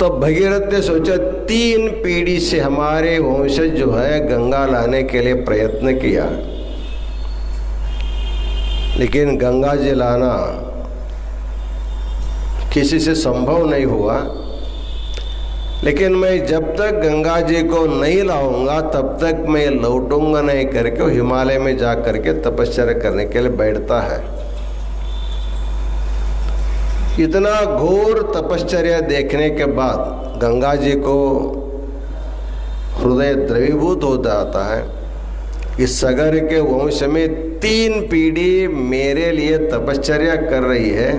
तो भगीरथ ने सोचा 3 पीढ़ी से हमारे वंशज जो है गंगा लाने के लिए प्रयत्न किया, लेकिन गंगा जी लाना किसी से संभव नहीं हुआ। लेकिन मैं जब तक गंगा जी को नहीं लाऊंगा तब तक मैं लौटूंगा नहीं करके वो हिमालय में जा करके तपस्या करने के लिए बैठता है। इतना घोर तपश्चर्या देखने के बाद गंगा जी को हृदय द्रवीभूत हो जाता है। इस सगर के वंश में 3 पीढ़ी मेरे लिए तपश्चर्या कर रही है,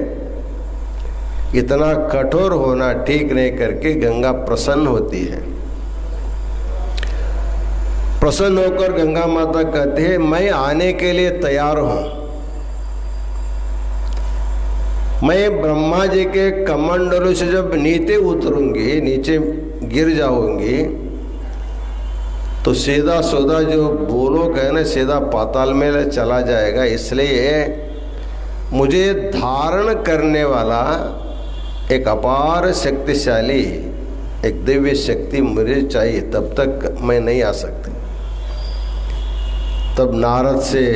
इतना कठोर होना ठीक नहीं करके गंगा प्रसन्न होती है। प्रसन्न होकर गंगा माता कहती है मैं आने के लिए तैयार हूं। मैं ब्रह्मा जी के कमंडलों से जब नीचे उतरूंगी, नीचे गिर जाऊंगी, तो सीधा सोधा जो भूलोक है ना सीधा पाताल में चला जाएगा। इसलिए मुझे धारण करने वाला एक अपार शक्तिशाली एक दिव्य शक्ति मुझे चाहिए, तब तक मैं नहीं आ सकती। तब नारद से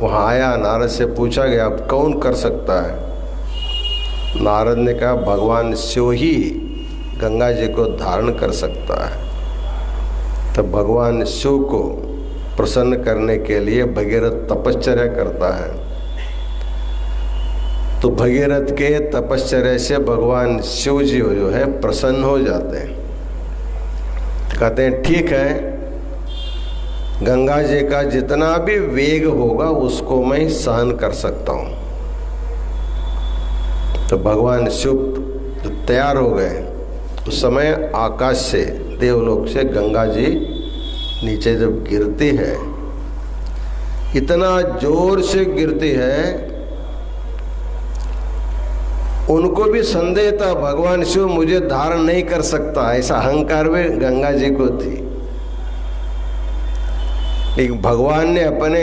वहाँ आया, नारद से पूछा गया अब कौन कर सकता है। नारद ने कहा भगवान शिव ही गंगा जी को धारण कर सकता है। तब भगवान शिव को प्रसन्न करने के लिए भगीरथ तपश्चर्या करता है। तो भगीरथ के तपश्चर्या से भगवान शिव जी जो है प्रसन्न हो जाते हैं। कहते हैं ठीक है, गंगा जी का जितना भी वेग होगा उसको मैं सहन कर सकता हूँ। तो भगवान शिव तैयार हो गए। उस समय आकाश से, देवलोक से गंगा जी नीचे जब गिरती है, इतना जोर से गिरती है, उनको भी संदेह था भगवान शिव मुझे धारण नहीं कर सकता, ऐसा अहंकार भी गंगा जी को थी। लेकिन भगवान ने अपने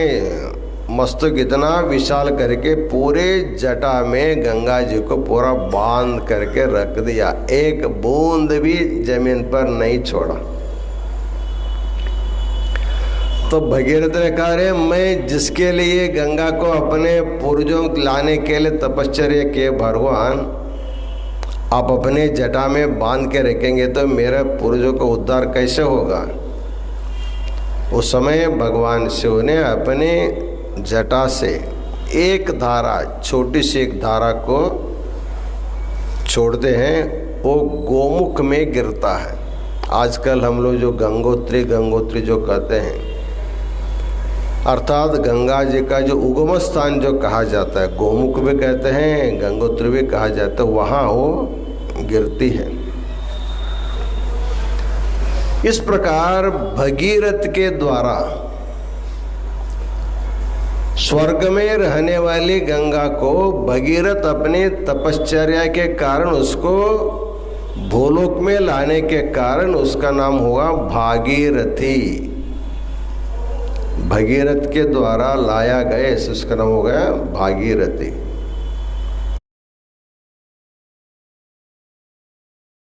मस्तक इतना विशाल करके पूरे जटा में गंगा जी को पूरा बांध करके रख दिया, एक बूंद भी जमीन पर नहीं छोड़ा। तो भगीरथ ने कहा रे मैं जिसके लिए गंगा को अपने पूर्वजों लाने के लिए तपश्चर्या किए भगवान, आप अपने जटा में बांध के रखेंगे तो मेरे पूर्वजों को उद्धार कैसे होगा। उस समय भगवान शिव ने अपने जटा से एक धारा, छोटी सी एक धारा को छोड़ते हैं, वो गोमुख में गिरता है। आजकल हम लोग जो गंगोत्री जो कहते हैं, अर्थात गंगा जी का जो उगम स्थान जो कहा जाता है, गोमुख भी कहते हैं, गंगोत्री भी कहा जाता है, वहाँ वो गिरती है। इस प्रकार भगीरथ के द्वारा स्वर्ग में रहने वाली गंगा को भगीरथ अपने तपश्चर्या के कारण उसको भूलोक में लाने के कारण उसका नाम हुआ भागीरथी। भगीरथ के द्वारा लाया गया, उसका नाम हो गया भागीरथी।